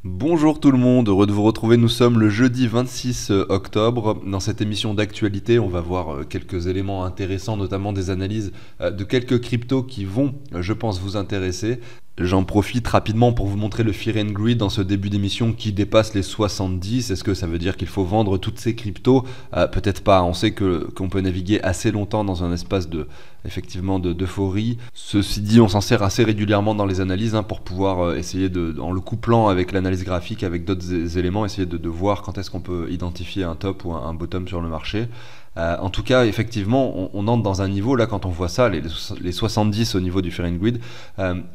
Bonjour tout le monde, heureux de vous retrouver. Nous sommes le jeudi 26 octobre. Dans cette émission d'actualité, on va voir quelques éléments intéressants, notamment des analyses de quelques cryptos qui vont, je pense, vous intéresser. J'en profite rapidement pour vous montrer le Fear and Greed dans ce début d'émission qui dépasse les 70. Est-ce que ça veut dire qu'il faut vendre toutes ces cryptos? Peut-être pas. On sait qu'on peut naviguer assez longtemps dans un espace d'euphorie. Ceci dit, on s'en sert assez régulièrement dans les analyses pour pouvoir essayer en le couplant avec l'analyse graphique, avec d'autres éléments, essayer de voir quand est-ce qu'on peut identifier un top ou un bottom sur le marché. En tout cas, effectivement, on entre dans un niveau, là, quand on voit ça, les 70 au niveau du Fear and Greed,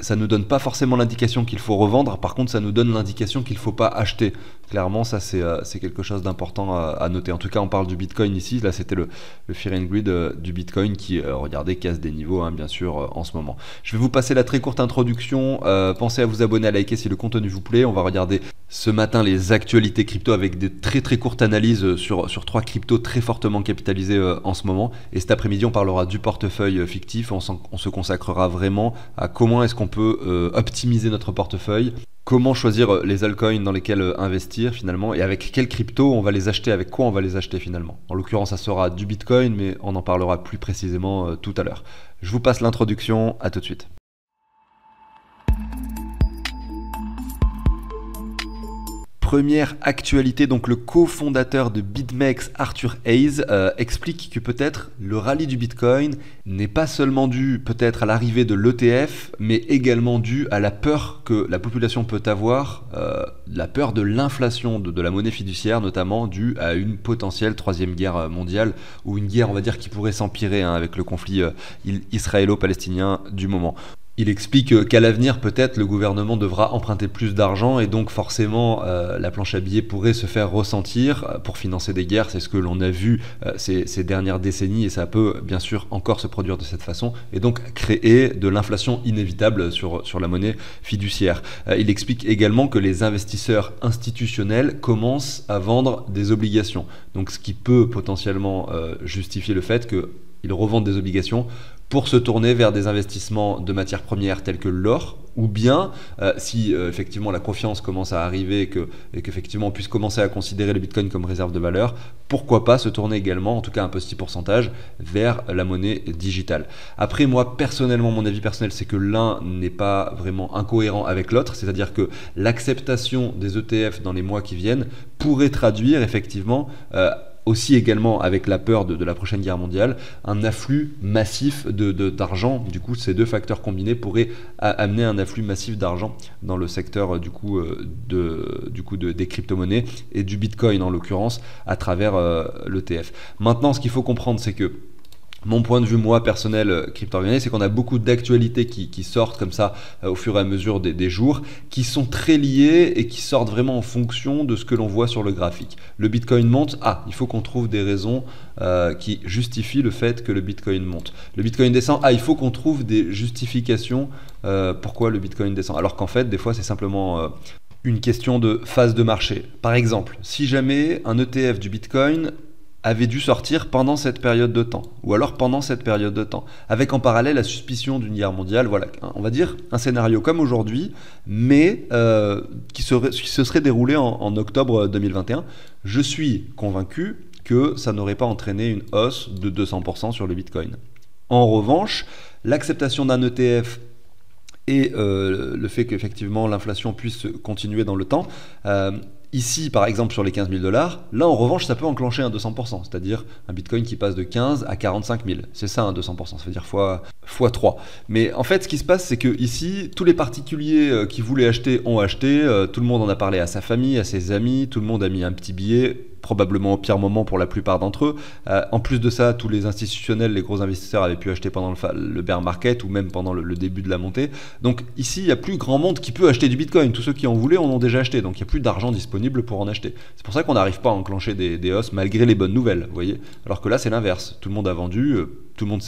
ça nous donne pas forcément l'indication qu'il faut revendre, par contre, ça nous donne l'indication qu'il faut pas acheter. Clairement, ça, c'est quelque chose d'important à noter. En tout cas, on parle du Bitcoin ici, là, c'était le Fear and Greed du Bitcoin qui, regardez, casse des niveaux, bien sûr, en ce moment. Je vais vous passer la très courte introduction. Pensez à vous abonner, à liker si le contenu vous plaît. On va regarder ce matin les actualités crypto avec des très très courtes analyses sur trois cryptos très fortement capitalisés en ce moment. Et cet après-midi, on parlera du portefeuille fictif. On se consacrera vraiment à comment est-ce qu'on peut optimiser notre portefeuille. Comment choisir les altcoins dans lesquels investir finalement et avec quelles cryptos on va les acheter, avec quoi on va les acheter finalement. En l'occurrence, ça sera du Bitcoin, mais on en parlera plus précisément tout à l'heure. Je vous passe l'introduction, à tout de suite. Première actualité, donc le cofondateur de BitMEX, Arthur Hayes, explique que peut-être le rallye du Bitcoin n'est pas seulement dû peut-être à l'arrivée de l'ETF, mais également dû à la peur que la population peut avoir, la peur de l'inflation de la monnaie fiduciaire, notamment due à une potentielle troisième guerre mondiale, ou une guerre, on va dire, qui pourrait s'empirer avec le conflit israélo-palestinien du moment. Il explique qu'à l'avenir, peut-être, le gouvernement devra emprunter plus d'argent et donc forcément, la planche à billets pourrait se faire ressentir pour financer des guerres. C'est ce que l'on a vu ces dernières décennies et ça peut bien sûr encore se produire de cette façon et donc créer de l'inflation inévitable sur la monnaie fiduciaire. Il explique également que les investisseurs institutionnels commencent à vendre des obligations. Donc ce qui peut potentiellement justifier le fait qu'ils revendent des obligations pour se tourner vers des investissements de matières premières telles que l'or, ou bien si effectivement la confiance commence à arriver et qu'effectivement on puisse commencer à considérer le Bitcoin comme réserve de valeur, pourquoi pas se tourner également, en tout cas un petit pourcentage, vers la monnaie digitale. Après, moi personnellement, mon avis personnel, c'est que l'un n'est pas vraiment incohérent avec l'autre, c'est-à-dire que l'acceptation des ETF dans les mois qui viennent pourrait traduire effectivement aussi également avec la peur de la prochaine guerre mondiale, un afflux massif d'argent. Du coup, ces deux facteurs combinés pourraient amener un afflux massif d'argent dans le secteur des crypto-monnaies et du Bitcoin en l'occurrence à travers l'ETF. Maintenant, ce qu'il faut comprendre, c'est que mon point de vue, moi, personnel, crypto-organisé, c'est qu'on a beaucoup d'actualités qui sortent comme ça au fur et à mesure des jours, qui sont très liées et qui sortent vraiment en fonction de ce que l'on voit sur le graphique. Le Bitcoin monte, il faut qu'on trouve des raisons qui justifient le fait que le Bitcoin monte. Le Bitcoin descend, il faut qu'on trouve des justifications pourquoi le Bitcoin descend. Alors qu'en fait, des fois, c'est simplement une question de phase de marché. Par exemple, si jamais un ETF du Bitcoin avait dû sortir pendant cette période de temps, ou alors pendant cette période de temps, avec en parallèle la suspicion d'une guerre mondiale, voilà, on va dire un scénario comme aujourd'hui, mais qui se serait déroulé en octobre 2021. Je suis convaincu que ça n'aurait pas entraîné une hausse de 200% sur le Bitcoin. En revanche, l'acceptation d'un ETF et le fait qu'effectivement l'inflation puisse continuer dans le temps, ici, par exemple, sur les 15 000 $, là, en revanche, ça peut enclencher un 200%, c'est-à-dire un Bitcoin qui passe de 15 à 45 000. C'est ça, un 200%, ça veut dire fois 3. Mais en fait, ce qui se passe, c'est que ici, tous les particuliers qui voulaient acheter ont acheté, tout le monde en a parlé à sa famille, à ses amis, tout le monde a mis un petit billet, probablement au pire moment pour la plupart d'entre eux. En plus de ça, tous les institutionnels, les gros investisseurs avaient pu acheter pendant le bear market ou même pendant le début de la montée. Donc ici, il n'y a plus grand monde qui peut acheter du Bitcoin. Tous ceux qui en voulaient en ont déjà acheté. Donc il n'y a plus d'argent disponible pour en acheter. C'est pour ça qu'on n'arrive pas à enclencher des hausses malgré les bonnes nouvelles, vous voyez. Alors que là, c'est l'inverse. Tout le monde a vendu. tout le monde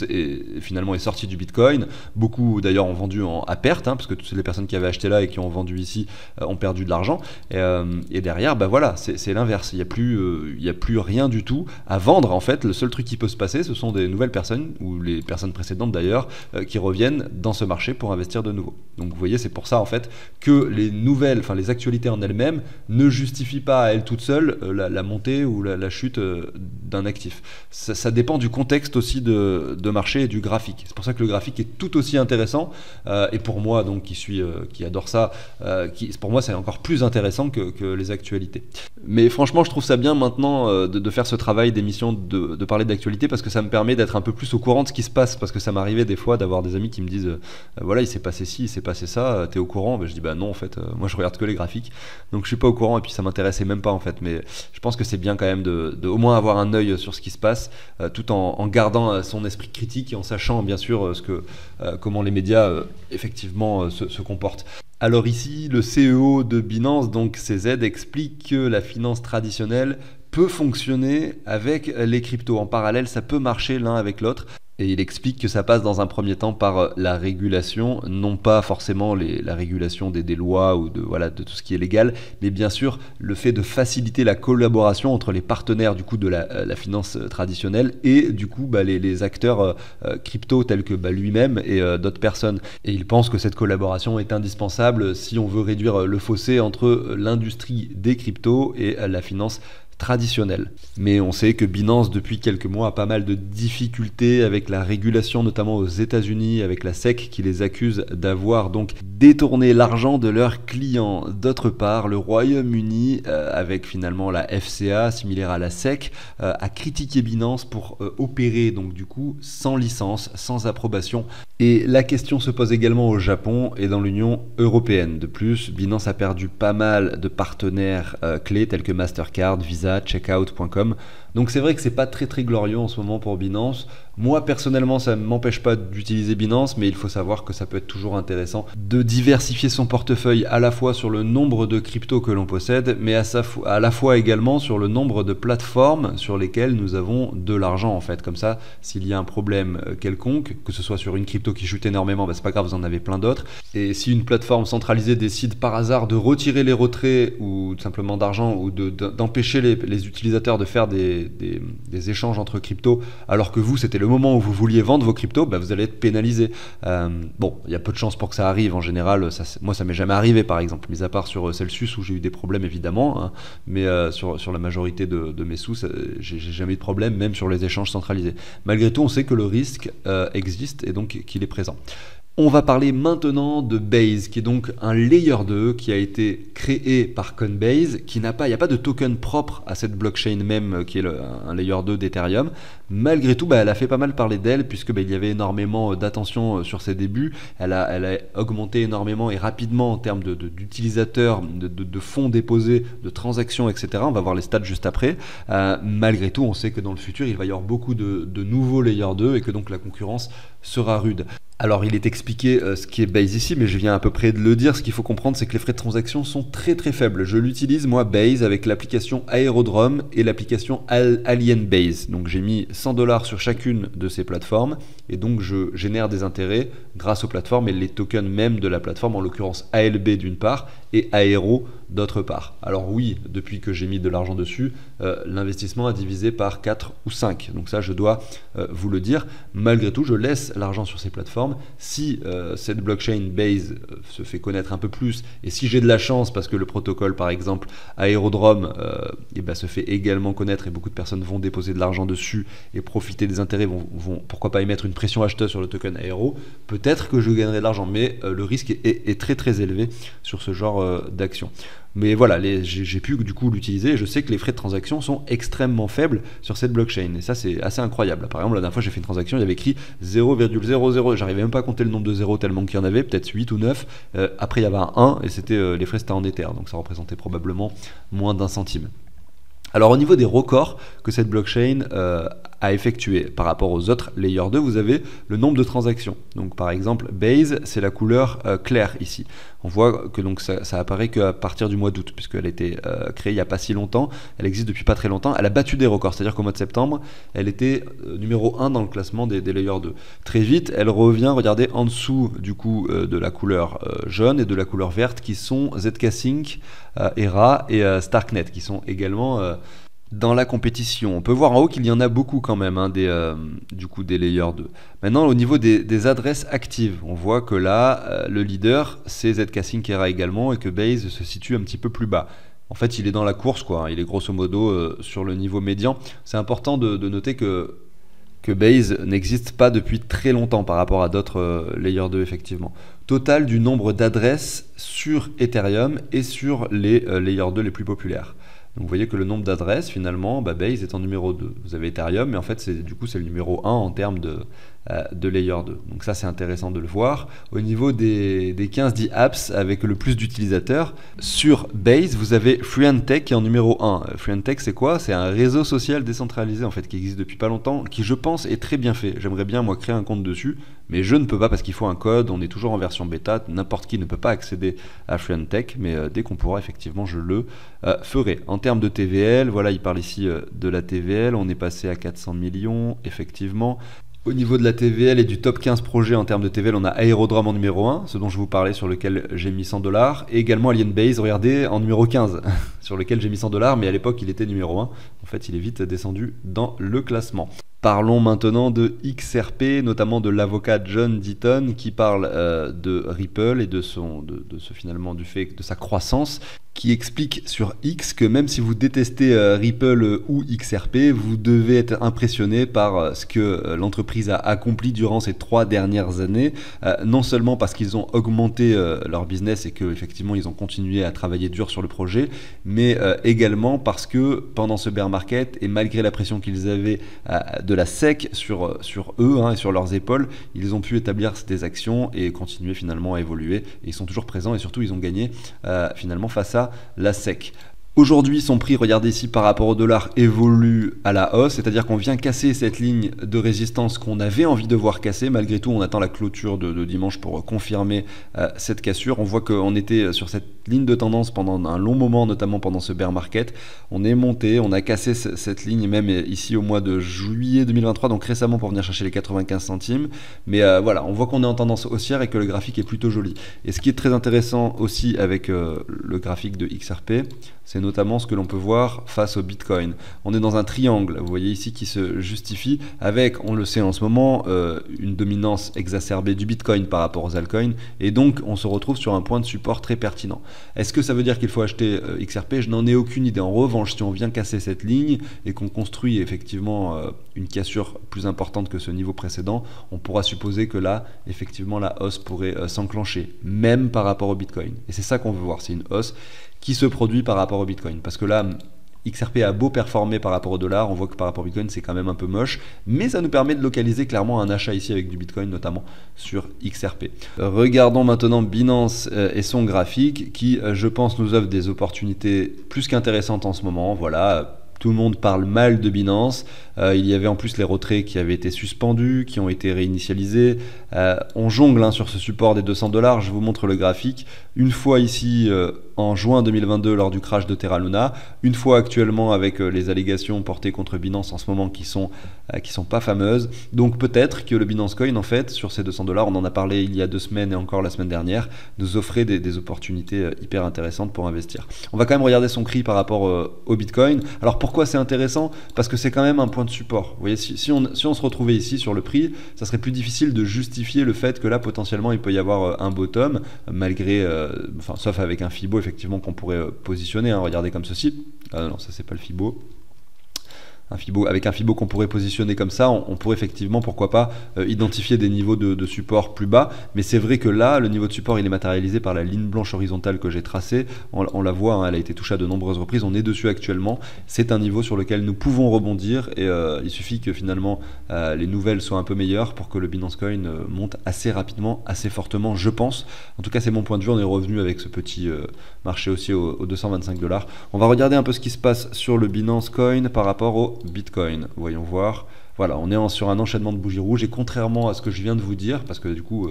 finalement est sorti du Bitcoin. Beaucoup d'ailleurs ont vendu à perte, parce que toutes les personnes qui avaient acheté là et qui ont vendu ici ont perdu de l'argent. Et derrière, voilà, c'est l'inverse. Il n'y a plus rien du tout à vendre. En fait, le seul truc qui peut se passer, ce sont des nouvelles personnes, ou les personnes précédentes d'ailleurs, qui reviennent dans ce marché pour investir de nouveau. Donc vous voyez, c'est pour ça en fait que les actualités en elles-mêmes ne justifient pas à elles toutes seules la montée ou la chute d'un actif. Ça dépend du contexte aussi de marché et du graphique. C'est pour ça que le graphique est tout aussi intéressant. Et pour moi, donc, qui adore ça, pour moi, c'est encore plus intéressant que les actualités. Mais franchement, je trouve ça bien maintenant de faire ce travail d'émission, de parler d'actualité, parce que ça me permet d'être un peu plus au courant de ce qui se passe. Parce que ça m'arrivait des fois d'avoir des amis qui me disent voilà, il s'est passé ci, il s'est passé ça, t'es au courant? Je dis non, en fait, moi je regarde que les graphiques, donc je suis pas au courant, et puis ça m'intéressait même pas en fait. Mais je pense que c'est bien quand même de au moins avoir un œil sur ce qui se passe, tout en gardant son esprit critique et en sachant bien sûr comment les médias effectivement se comportent. Alors ici, le CEO de Binance, donc CZ, explique que la finance traditionnelle peut fonctionner avec les cryptos. En parallèle, ça peut marcher l'un avec l'autre. Et il explique que ça passe dans un premier temps par la régulation, non pas forcément la régulation des lois ou de tout ce qui est légal, mais bien sûr le fait de faciliter la collaboration entre les partenaires du coup de la finance traditionnelle et du coup les acteurs crypto tels que lui-même et d'autres personnes. Et il pense que cette collaboration est indispensable si on veut réduire le fossé entre l'industrie des cryptos et la finance traditionnel. Mais on sait que Binance depuis quelques mois a pas mal de difficultés avec la régulation, notamment aux États-Unis, avec la SEC qui les accuse d'avoir donc détourné l'argent de leurs clients. D'autre part, le Royaume-Uni, avec finalement la FCA, similaire à la SEC, a critiqué Binance pour opérer donc du coup sans licence, sans approbation. Et la question se pose également au Japon et dans l'Union européenne. De plus, Binance a perdu pas mal de partenaires clés tels que Mastercard, Visa, checkout.com. Donc c'est vrai que c'est pas très très glorieux en ce moment pour Binance. Moi personnellement ça ne m'empêche pas d'utiliser Binance, mais il faut savoir que ça peut être toujours intéressant de diversifier son portefeuille à la fois sur le nombre de cryptos que l'on possède, mais à la fois également sur le nombre de plateformes sur lesquelles nous avons de l'argent en fait. Comme ça, s'il y a un problème quelconque, que ce soit sur une crypto qui chute énormément, c'est pas grave, vous en avez plein d'autres. Et si une plateforme centralisée décide par hasard de retirer les retraits ou simplement d'argent ou d'empêcher les utilisateurs de faire des échanges entre cryptos, alors que vous, c'était le moment où vous vouliez vendre vos cryptos, vous allez être pénalisé. Bon, il y a peu de chances pour que ça arrive en général. Moi, ça m'est jamais arrivé, par exemple, mis à part sur Celsius où j'ai eu des problèmes évidemment, mais sur la majorité de mes sous, j'ai jamais eu de problème, même sur les échanges centralisés. Malgré tout, on sait que le risque existe et donc qu'il est présent. On va parler maintenant de Base, qui est donc un layer 2 qui a été créé par Coinbase, il n'y a pas de token propre à cette blockchain même, qui est un layer 2 d'Ethereum. Malgré tout, elle a fait pas mal parler d'elle, puisque il y avait énormément d'attention sur ses débuts. Elle a augmenté énormément et rapidement en termes d'utilisateurs, de fonds déposés, de transactions, etc. On va voir les stats juste après. Malgré tout, on sait que dans le futur, il va y avoir beaucoup de nouveaux layer 2 et que donc la concurrence sera rude. Alors il est expliqué ce qui est Base ici, mais je viens à peu près de le dire. Ce qu'il faut comprendre, c'est que les frais de transaction sont très très faibles. Je l'utilise moi Base avec l'application Aerodrome et l'application Alienbase. Donc j'ai mis 100$ sur chacune de ces plateformes et donc je génère des intérêts grâce aux plateformes et les tokens même de la plateforme, en l'occurrence ALB d'une part et Aero d'autre part. Alors oui, depuis que j'ai mis de l'argent dessus, l'investissement a divisé par 4 ou 5. Donc ça, je dois vous le dire. Malgré tout, je laisse l'argent sur ces plateformes. Si cette blockchain Base se fait connaître un peu plus, et si j'ai de la chance, parce que le protocole, par exemple, Aerodrome, se fait également connaître et beaucoup de personnes vont déposer de l'argent dessus et profiter des intérêts, vont pourquoi pas y mettre une pression acheteuse sur le token Aero, peut-être que je gagnerai de l'argent, mais le risque est très très élevé sur ce genre d'action. Mais voilà, j'ai pu du coup l'utiliser et je sais que les frais de transaction sont extrêmement faibles sur cette blockchain. Et ça, c'est assez incroyable. Par exemple, la dernière fois, j'ai fait une transaction, il y avait écrit 0,00. J'arrivais même pas à compter le nombre de zéros tellement qu'il y en avait, peut-être 8 ou 9. Après, il y avait un 1 et les frais, c'était en Ether. Donc ça représentait probablement moins d'1 centime. Alors au niveau des records que cette blockchain à effectuer. Par rapport aux autres layer 2, vous avez le nombre de transactions. Donc par exemple, base, c'est la couleur claire ici. On voit que donc ça apparaît qu'à partir du mois d'août, puisqu'elle a été créée il n'y a pas si longtemps, elle existe depuis pas très longtemps, elle a battu des records, c'est-à-dire qu'au mois de septembre, elle était numéro 1 dans le classement des layers 2. Très vite, elle revient, regardez, en dessous du coup de la couleur jaune et de la couleur verte, qui sont ZK-Sync, ERA et Starknet, qui sont également dans la compétition. On peut voir en haut qu'il y en a beaucoup quand même, hein, du coup des layers 2. Maintenant, au niveau des adresses actives, on voit que là, le leader, c'est ZK-Sync ERA également, et que Base se situe un petit peu plus bas. En fait, il est dans la course, quoi. Il est grosso modo sur le niveau médian. C'est important de noter que Base n'existe pas depuis très longtemps par rapport à d'autres Layer 2, effectivement. Total du nombre d'adresses sur Ethereum et sur les Layer 2 les plus populaires. Donc vous voyez que le nombre d'adresses, finalement, Base est en numéro 2. Vous avez Ethereum, mais en fait, du coup, c'est le numéro 1 en termes de Layer 2. Donc ça, c'est intéressant de le voir. Au niveau des 15-10 apps avec le plus d'utilisateurs, sur Base, vous avez FreeNTech qui est en numéro 1. FreeNTech, c'est quoi? C'est un réseau social décentralisé, en fait, qui existe depuis pas longtemps, qui, je pense, est très bien fait. J'aimerais bien, moi, créer un compte dessus, mais je ne peux pas parce qu'il faut un code, on est toujours en version bêta, n'importe qui ne peut pas accéder à FreeNTech, mais dès qu'on pourra, effectivement, je le ferai. En termes de TVL, voilà, il parle ici de la TVL, on est passé à 400 millions, effectivement. Au niveau de la TVL et du top 15 projets en termes de TVL, on a Aerodrome en numéro 1, ce dont je vous parlais, sur lequel j'ai mis 100$, et également Alienbase, regardez, en numéro 15, sur lequel j'ai mis 100$, mais à l'époque il était numéro 1. En fait, il est vite descendu dans le classement. Parlons maintenant de XRP, notamment de l'avocat John Deaton qui parle de Ripple et de finalement du fait de sa croissance, qui explique sur X que même si vous détestez Ripple ou XRP, vous devez être impressionné par ce que l'entreprise a accompli durant ces 3 dernières années, non seulement parce qu'ils ont augmenté leur business et qu'effectivement ils ont continué à travailler dur sur le projet, mais également parce que pendant ce bear market et malgré la pression qu'ils avaient de la SEC sur eux et sur leurs épaules, ils ont pu établir des actions et continuer finalement à évoluer, et ils sont toujours présents et surtout ils ont gagné finalement face à la SEC. Aujourd'hui, son prix, regardez ici, par rapport au dollar, évolue à la hausse, c'est-à-dire qu'on vient casser cette ligne de résistance qu'on avait envie de voir casser. Malgré tout, on attend la clôture de dimanche pour confirmer cette cassure. On voit qu'on était sur cette ligne de tendance pendant un long moment, notamment pendant ce bear market. On est monté, on a cassé cette ligne, même ici au mois de juillet 2023, donc récemment, pour venir chercher les 95 centimes. Mais voilà, on voit qu'on est en tendance haussière et que le graphique est plutôt joli. Et ce qui est très intéressant aussi avec le graphique de XRP, c'est notamment ce que l'on peut voir face au Bitcoin. On est dans un triangle, vous voyez ici, qui se justifie avec, on le sait en ce moment, une dominance exacerbée du Bitcoin par rapport aux altcoins, et donc on se retrouve sur un point de support très pertinent. Est-ce que ça veut dire qu'il faut acheter XRP? Je n'en ai aucune idée. En revanche, si on vient casser cette ligne et qu'on construit effectivement une cassure plus importante que ce niveau précédent, on pourra supposer que là, effectivement, la hausse pourrait s'enclencher, même par rapport au Bitcoin. Et c'est ça qu'on veut voir, c'est une hausse qui se produit par rapport au Bitcoin. Parce que là, XRP a beau performer par rapport au dollar, on voit que par rapport au Bitcoin, c'est quand même un peu moche, mais ça nous permet de localiser clairement un achat ici avec du Bitcoin, notamment sur XRP. Regardons maintenant Binance et son graphique, qui, je pense, nous offre des opportunités plus qu'intéressantes en ce moment. Voilà. Tout le monde parle mal de Binance. Il y avait en plus les retraits qui avaient été suspendus, qui ont été réinitialisés. On jongle sur ce support des 200$. Je vous montre le graphique. Une fois ici en juin 2022 lors du crash de Terra Luna. Une fois actuellement avec les allégations portées contre Binance en ce moment qui sont pas fameuses. Donc peut-être que le Binance Coin, en fait, sur ces 200$, on en a parlé il y a 2 semaines et encore la semaine dernière, nous offrait des opportunités hyper intéressantes pour investir. On va quand même regarder son prix par rapport au Bitcoin. Alors pourquoi c'est intéressant? Parce que c'est quand même un point de support. Vous voyez, si on se retrouvait ici sur le prix, ça serait plus difficile de justifier le fait que là potentiellement il peut y avoir un bottom, malgré, sauf avec un Fibo effectivement qu'on pourrait positionner. Regardez comme ceci. Non, ça c'est pas le Fibo. Avec un Fibo qu'on pourrait positionner comme ça, on pourrait effectivement, pourquoi pas, identifier des niveaux de support plus bas. Mais c'est vrai que là, le niveau de support, il est matérialisé par la ligne blanche horizontale que j'ai tracée. On la voit, elle a été touchée à de nombreuses reprises. On est dessus actuellement. C'est un niveau sur lequel nous pouvons rebondir. Et il suffit que finalement, les nouvelles soient un peu meilleures pour que le Binance Coin monte assez rapidement, assez fortement, je pense. En tout cas, c'est mon point de vue. On est revenu avec ce petit marché haussier aux 225$. On va regarder un peu ce qui se passe sur le Binance Coin par rapport au Bitcoin. Voyons voir. Voilà, on est sur un enchaînement de bougies rouges et contrairement à ce que je viens de vous dire, parce que du coup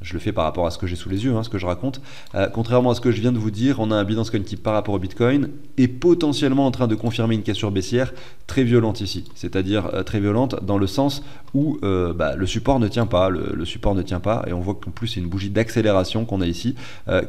je le fais par rapport à ce que j'ai sous les yeux, ce que je raconte, contrairement à ce que je viens de vous dire, on a un Binance Coin qui par rapport au Bitcoin est potentiellement en train de confirmer une cassure baissière très violente ici, c'est-à-dire très violente dans le sens où le support ne tient pas, le support ne tient pas et on voit qu'en plus c'est une bougie d'accélération qu'on a ici.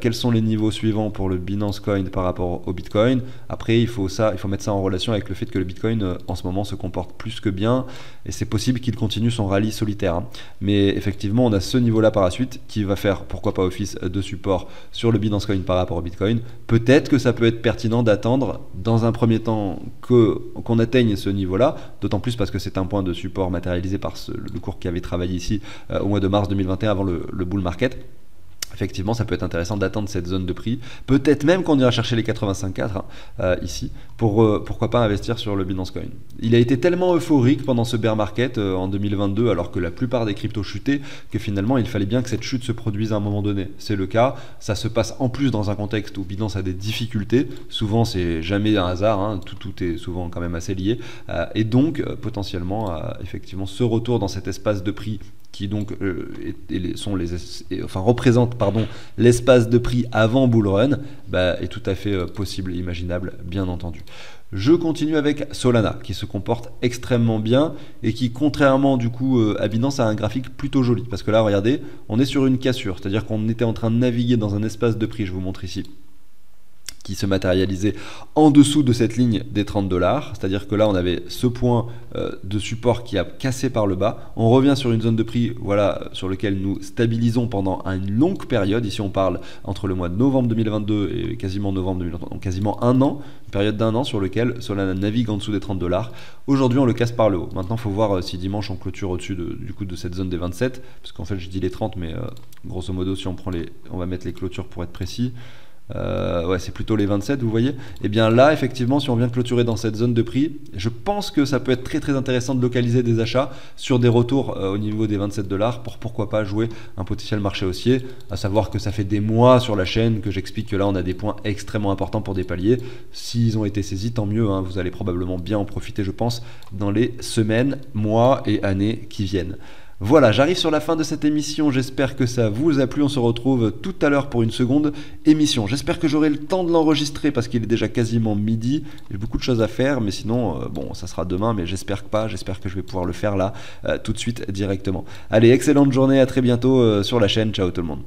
Quels sont les niveaux suivants pour le Binance Coin par rapport au Bitcoin? Après il faut mettre ça en relation avec le fait que le Bitcoin en ce moment se comporte plus que bien et c'est possible qu'il continue son rallye solitaire. Mais effectivement on a ce niveau là par la suite qui va faire pourquoi pas office de support sur le Binance Coin par rapport au Bitcoin. Peut-être que ça peut être pertinent d'attendre dans un premier temps qu'on atteigne ce niveau là, d'autant plus parce que c'est un point de support matérialisé par le cours qui avait travaillé ici au mois de mars 2021 avant le bull market. Effectivement, ça peut être intéressant d'attendre cette zone de prix. Peut-être même qu'on ira chercher les 85,4 ici pour pourquoi pas investir sur le Binance Coin. Il a été tellement euphorique pendant ce bear market en 2022 alors que la plupart des cryptos chutaient que finalement il fallait bien que cette chute se produise à un moment donné. C'est le cas. Ça se passe en plus dans un contexte où Binance a des difficultés. Souvent, c'est jamais un hasard. Tout est souvent quand même assez lié. Et donc, potentiellement, effectivement, ce retour dans cet espace de prix qui donc représente l'espace de prix avant bull run, est tout à fait possible et imaginable, bien entendu. Je continue avec Solana qui se comporte extrêmement bien et qui contrairement du coup à Binance a un graphique plutôt joli parce que là regardez on est sur une cassure, c'est à dire qu'on était en train de naviguer dans un espace de prix, je vous montre ici, qui se matérialisait en dessous de cette ligne des 30 $, c'est-à-dire que là on avait ce point de support qui a cassé par le bas, on revient sur une zone de prix sur lequel nous stabilisons pendant une longue période, ici on parle entre le mois de novembre 2022 et quasiment novembre 2023, donc quasiment un an, une période d'un an sur lequel Solana navigue en dessous des 30 $. Aujourd'hui on le casse par le haut, maintenant il faut voir si dimanche on clôture au-dessus de cette zone des 27, parce qu'en fait je dis les 30 mais grosso modo si on va mettre les clôtures pour être précis, c'est plutôt les 27 vous voyez, et bien là effectivement si on vient de clôturer dans cette zone de prix, je pense que ça peut être très très intéressant de localiser des achats sur des retours au niveau des 27 $ pour pourquoi pas jouer un potentiel marché haussier, à savoir que ça fait des mois sur la chaîne que j'explique que là on a des points extrêmement importants pour des paliers. S'ils ont été saisis tant mieux, vous allez probablement bien en profiter je pense dans les semaines, mois et années qui viennent. Voilà, j'arrive sur la fin de cette émission, j'espère que ça vous a plu, on se retrouve tout à l'heure pour une seconde émission. J'espère que j'aurai le temps de l'enregistrer parce qu'il est déjà quasiment midi, j'ai beaucoup de choses à faire, mais sinon, ça sera demain, mais j'espère que pas, j'espère que je vais pouvoir le faire là, tout de suite, directement. Allez, excellente journée, à très bientôt sur la chaîne, ciao tout le monde.